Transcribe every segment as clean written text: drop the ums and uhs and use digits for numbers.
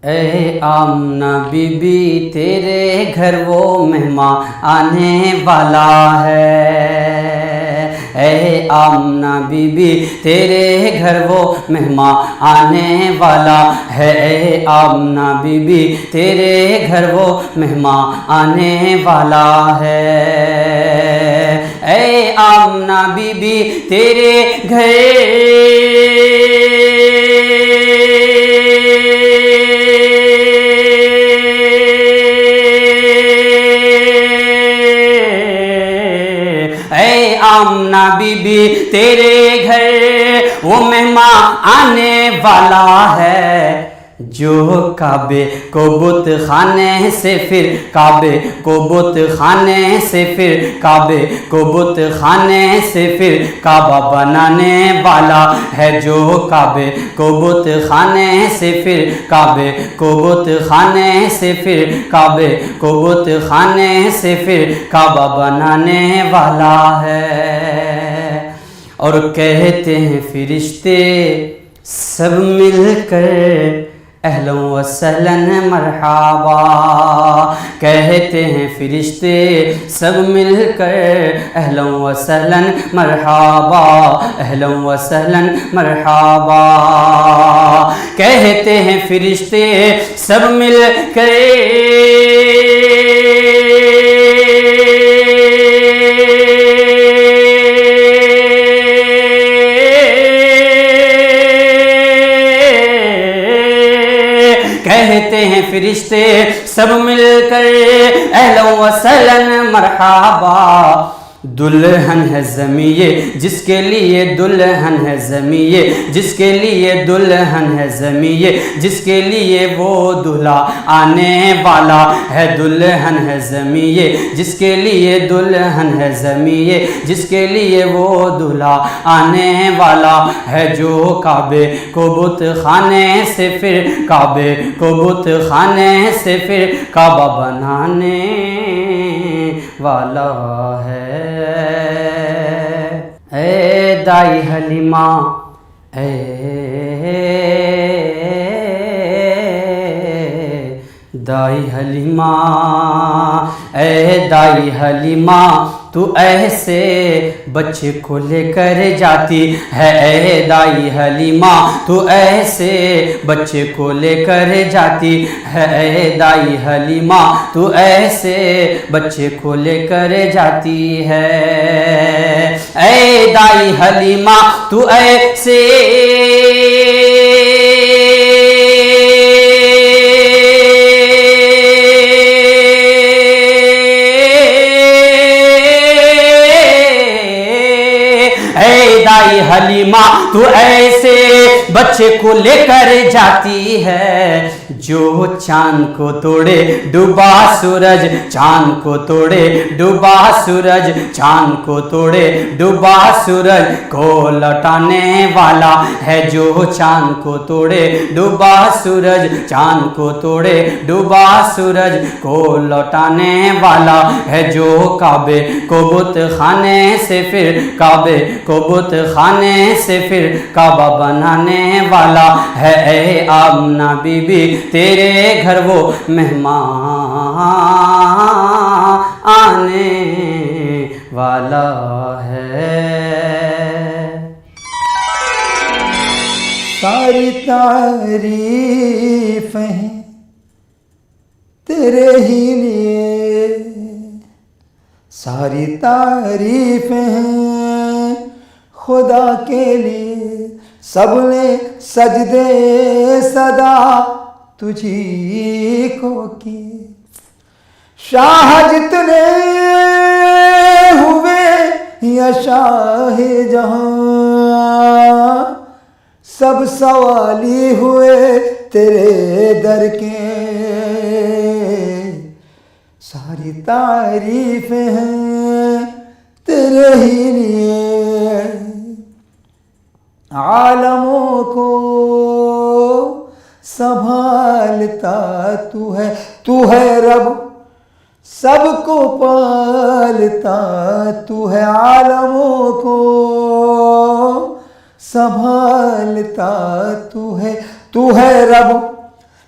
ए आमना बीबी तेरे घर वो मेहमान आने वाला है। ए आमना बीबी तेरे घर वो मेहमान आने वाला है। ए आमना बीबी तेरे घर वो मेहमान आने वाला है। ए आमना बीबी तेरे घर आमना बीबी तेरे घर वो मेहमान आने वाला है, जो काबे को बुत खाने से फिर काबे को बुत खाने से फिर काबे को बुत खाने से फिर काबा बनाने वाला है। जो काबे को बुत खाने से फिर काबे को बुत खाने से फिर काबे को बुत खाने से फिर काबा बनाने वाला है। और कहते हैं फरिश्ते सब मिलकर अहलन व सहलन मरहबा। कहते हैं फरिश्ते सब मिलकर अहलन व सहलन मरहबा, अहलन व सहलन मरहबा। कहते हैं फरिश्ते सब मिलकर कहते हैं फरिश्ते सब मिलकर अहलन व सहलन मरहबा। दुल्हन है ज़मीए जिसके लिए दुल्हन है ज़मीए, जिसके लिए दुल्हन है ज़मीए, जिसके लिए वो दूल्हा आने वाला है। दुल्हन है ज़मीए जिसके लिए दुल्हन है ज़मीए, जिसके लिए वो दूल्हा आने वाला है। जो काबे को बुत खाने से फिर काबे को बुत खाने से फिर काबा बनाने वाला है। ए दाई हलीमा, ए दाई हलीमा, ए दाई हलीमा, तू ऐसे बच्चे को लेकर जाती है। ए दाई हलीमा, तू ऐसे बच्चे को लेकर जाती है। ए दाई हलीमा, तू ऐसे बच्चे को लेकर जाती है। ए दाई हलीमा, तू ऐसे दाई हलीमा, तू ऐसे बच्चे को लेकर जाती है। जो चांद को तोड़े डूबा सूरज, चांद को तोड़े डूबा सूरज, चांद को तोड़े डूबा सूरज को लौटाने वाला है। जो चांद को तोड़े डूबा सूरज, चांद को तोड़े डूबा सूरज को लौटाने वाला है। जो काबे को बुत खाने से फिर काबे को बुत खाने से फिर काबा बनाने वाला है। ए आमना बीबी तेरे घर वो मेहमान आने वाला है। सारी तारीफ है तेरे ही लिए, सारी तारीफ है खुदा के लिए। सबने सजदे सदा तुझी को किए। शाह जितने हुए या शाह जहां, सब सवाली हुए तेरे दर के। सारी तारीफ हैं तेरे ही लिए। आलमों को संभालता तू है, तू है रब सबको पालता तू है। आलमों को संभालता तू है रब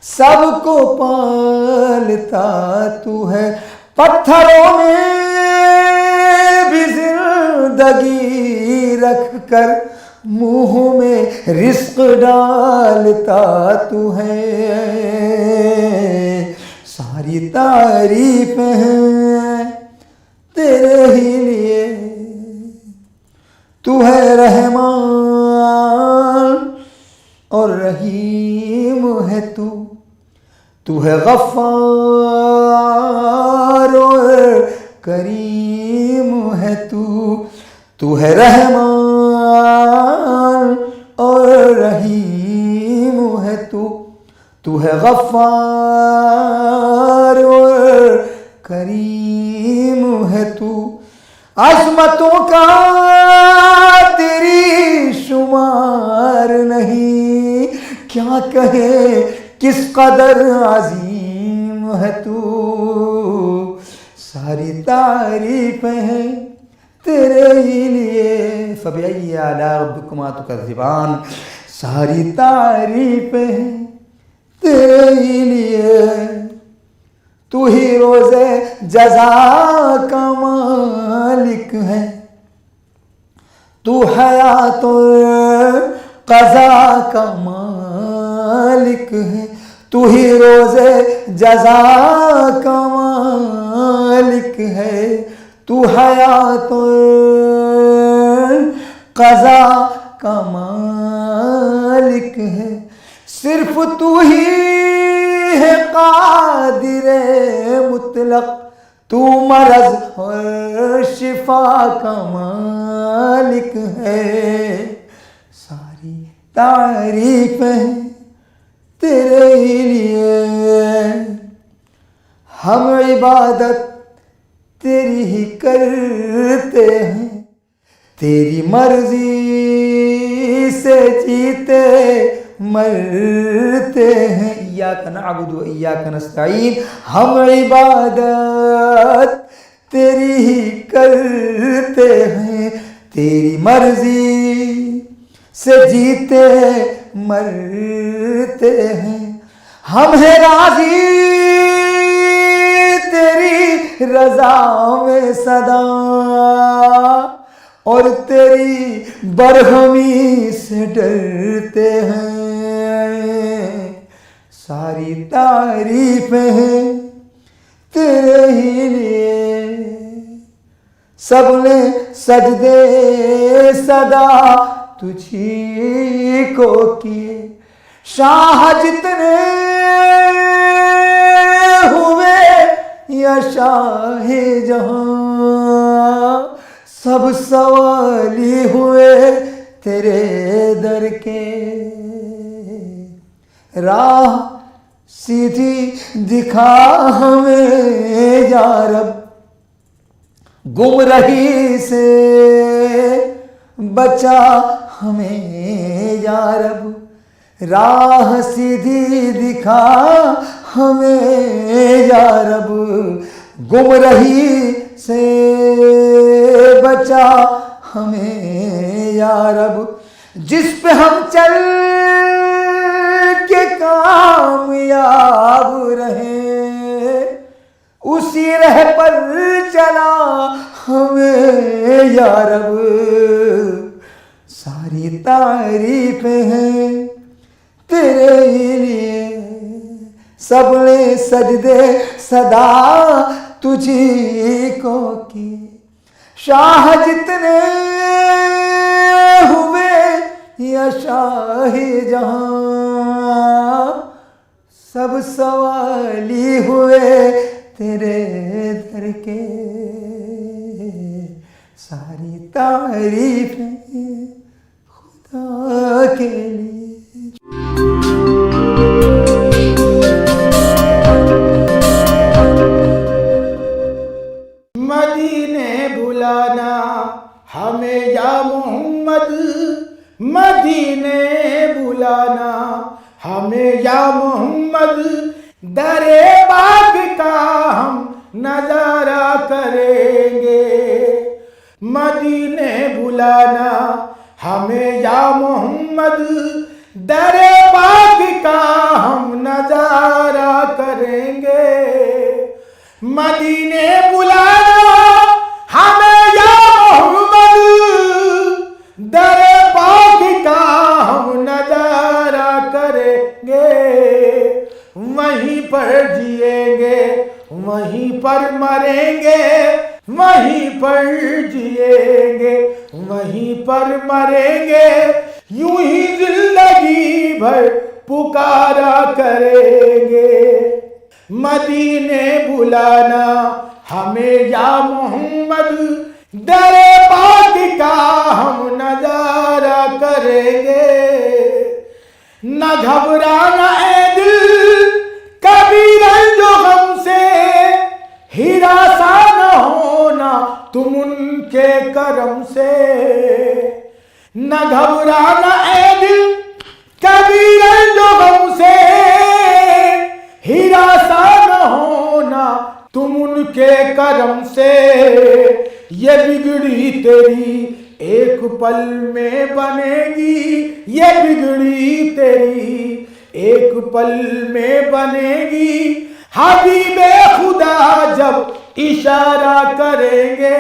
सबको पालता तू है। पत्थरों में भी जिंदगी रख कर मुंह में रिस्क डालता तू है। सारी तारीफें हैं तेरे ही लिए। तू है रहमान और रहीम है तू। तू है गफ्फार और करीम है तू। तू है रहमान और रहीम है तू। तू है गफ्फार और करीम है तू। अज़मतों का तेरी शुमार नहीं, क्या कहे किस कदर अजीम है तू। सारी तारीफें हैं तेरे ही लिए। फ़बिअय्यि आला रब्बिकुमा तुकज़्ज़िबान। सारी तारीफें हैं तेरे ही लिए। तू ही रोज़े जज़ा का मालिक है। तू हयात क़ज़ा का मालिक है। तू ही रोज़े जज़ा का मालिक है। तू हयात क़ज़ा का मालिक है। सिर्फ तू ही है क़ादिरे मुतलक। तू मरज़ और शिफा का मालिक है। सारी तारीफ़ें तेरे ही लिए। हम इबादत तेरी ही करते हैं। तेरी मर्जी से जीते मरते हैं। इय्याका नअबुदु व इय्याका नस्तईन। हम इबादत तेरी ही करते हैं। तेरी मर्जी से जीते मरते हैं। हम हैं राजी तेरी रजा में सदा और तेरी बरहमी से डरते हैं। सारी तारीफें हैं तेरे ही लिए। सबने सजदे सदा तुझी को किए। शाह जितने हुए या शाहे जहां, सब सवाली हुए तेरे दर के। राह सीधी दिखा हमें या रब, गुमराही से बचा हमें या रब। राह सीधी दिखा हमें या रब, गुमराही से बचा हमें या रब। जिस पे हम चल के कामयाब रहे, उसी राह पर चला हमें या रब। सारी तारीफें हैं तेरे ही लिए। सबने सजदे सदा तुझी को किए। शाह जितने हुए या शाही जहां, सब सवाली हुए तेरे दर के। सारी तारीफें खुदा के लिए। मदीने बुलाना हमें या मोहम्मद, मदीने बुलाना हमें या मोहम्मद। दरे बाग का हम नजारा करेंगे। मदीने बुलाना हमें या मोहम्मद, दरे बाग का हम नजारा वहीं पर जिएंगे, वहीं पर मरेंगे, वहीं पर जिएंगे, वहीं पर मरेंगे, यूं ही जिंदगी भर पुकारा करेंगे। मदीने बुलाना हमें या मोहम्मद, दरे पाक का हम नजारा करेंगे। न घबराना ए दिल कभी रंजो गम से, हिरासा न होना तुम उनके करम से। न घबराना ए दिल कभी रंजो गम से, हिरासा न होना तुम उनके करम से। ये बिगड़ी तेरी एक पल में बनेगी, ये बिगड़ी तेरी एक पल में बनेगी। हबीबे खुदा जब इशारा करेंगे,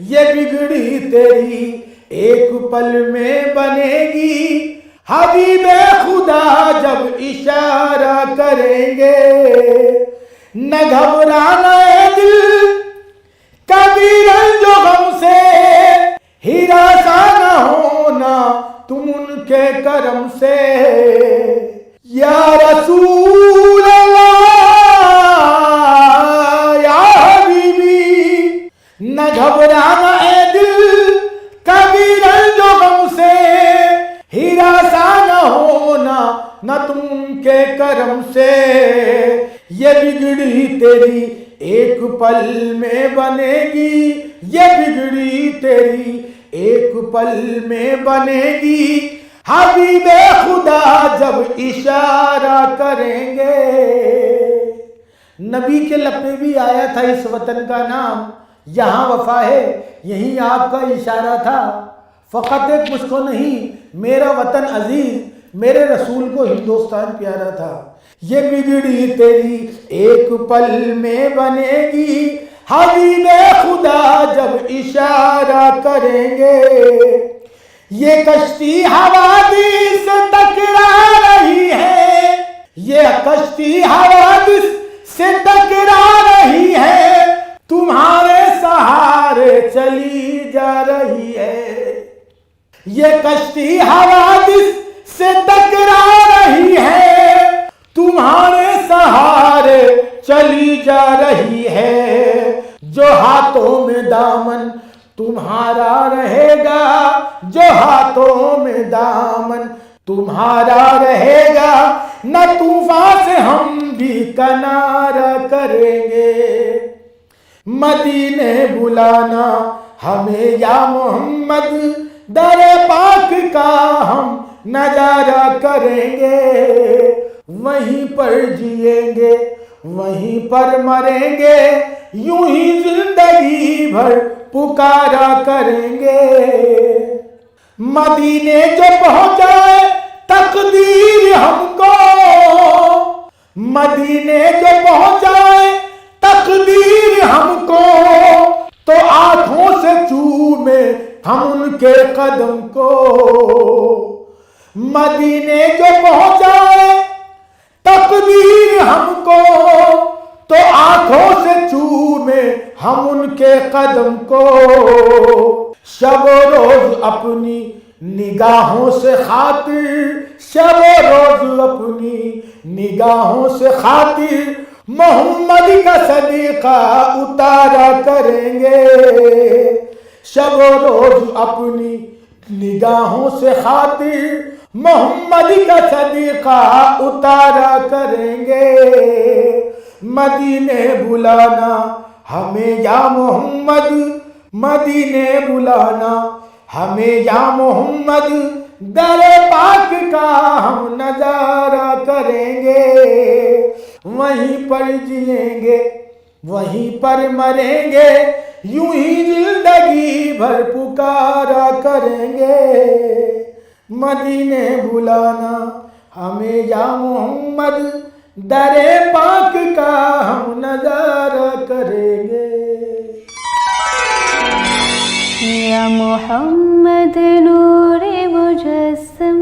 ये बिगड़ी तेरी एक पल में बनेगी। हबीबे खुदा जब इशारा करेंगे। न घबराना ए दिल कभी रंजो गम से, हिरासा न होना तुम उनके करम से। या रसूल अल्लाह या हबीबी, न घबराना ए दिल कभी रंजो गम से, हिरासा न होना न तुम उनके करम से। ये बिगड़ी तेरी एक पल में बनेगी, ये बिगड़ी तेरी एक पल में बनेगी। हबीबे खुदा जब इशारा करेंगे। नबी के लब पे भी आया था इस वतन का नाम, यहाँ वफा है यही आपका इशारा था। फ़कत एक मुझको नहीं मेरा वतन अजीज, मेरे रसूल को हिंदुस्तान प्यारा था। ये बिगड़ी तेरी एक पल में बनेगी, हबीबे खुदा जब इशारा करेंगे। ये कश्ती हवादिस टकरा रही है, ये कश्ती हवादिस से टकरा रही है, तुम्हारे सहारे चली जा रही है। ये कश्ती हवादिस से टकरा रही है, तुम्हारे सहारे चली जा रही है। जो हाथों में दामन तुम्हारा रहेगा, जो हाथों में दामन तुम्हारा रहेगा, न तूफान से हम भी किनारा करेंगे। मदीने बुलाना हमें या मोहम्मद, दरे पाक का हम नजारा करेंगे। वहीं पर जिएंगे, वहीं पर मरेंगे, यूं ही जिंदगी भर पुकारा करेंगे। मदीने जो पहुंचाए तकदीर हमको, मदीने जो पहुंचाए तकदीर हमको, तो आंखों से चूमे हम उनके कदम को। मदीने जो पहुंचाए तकदीर हमको, तो आंखों से चूमे हम उनके कदम को। शब रोज अपनी निगाहों से खातिर, शब रोज अपनी निगाहों से खातिर, मोहम्मद का सदीका उतारा करेंगे। शब रोज अपनी निगाहों से खातिर, मोहम्मद का सदीका उतारा करेंगे। मदीने बुलाना हमें या मोहम्मद, मदीने बुलाना हमें या मोहम्मद, दरे पाक का हम नजारा करेंगे। वहीं पर जिएंगे, वहीं पर मरेंगे, यूं ही जिंदगी भर पुकारा करेंगे। मदीने बुलाना हमें या मोहम्मद, दरे पाक का हम नजारा करेंगे। या मोहम्मद नूरे मुजस्सम,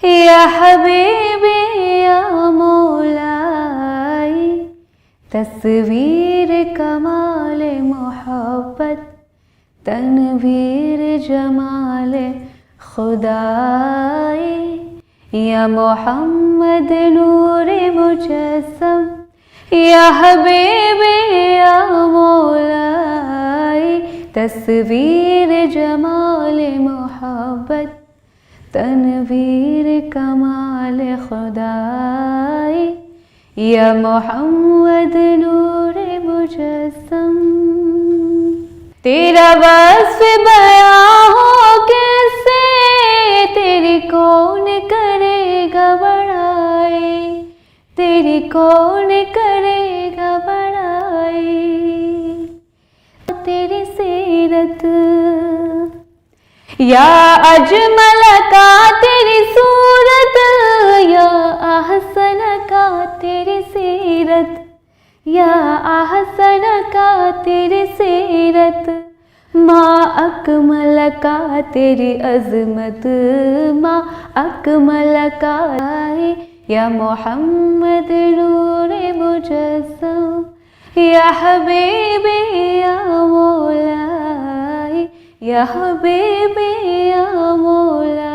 या हबीबी या मौलाई, तस्वीर कमाल मोहब्बत, तनवीर जमाल खुदाई। या मोहम्मद नूर मुजस्सम, या हबीबी या मौलाई, तस्वीर जमाल मोहब्बत, तनवीर कमाल खुदाई। या मोहम्मद नूर मुजस्सम। तेरा वस्फ बयां हो कैसे, तेरी कौन करेगा बड़ाई, तेरी कौन करेगा बड़ाई। तेरी सीरत या अजमल का तेरी सूरत, या अहसन का तेरी सीरत, या अहसन का तेरी सीरत। माँ अकमल का तेरी अजमत, माँ अकमल का। या मोहम्मद नूर मुजस्सम, या हबीबी या मौलाई, या हबीबी या मौलाई।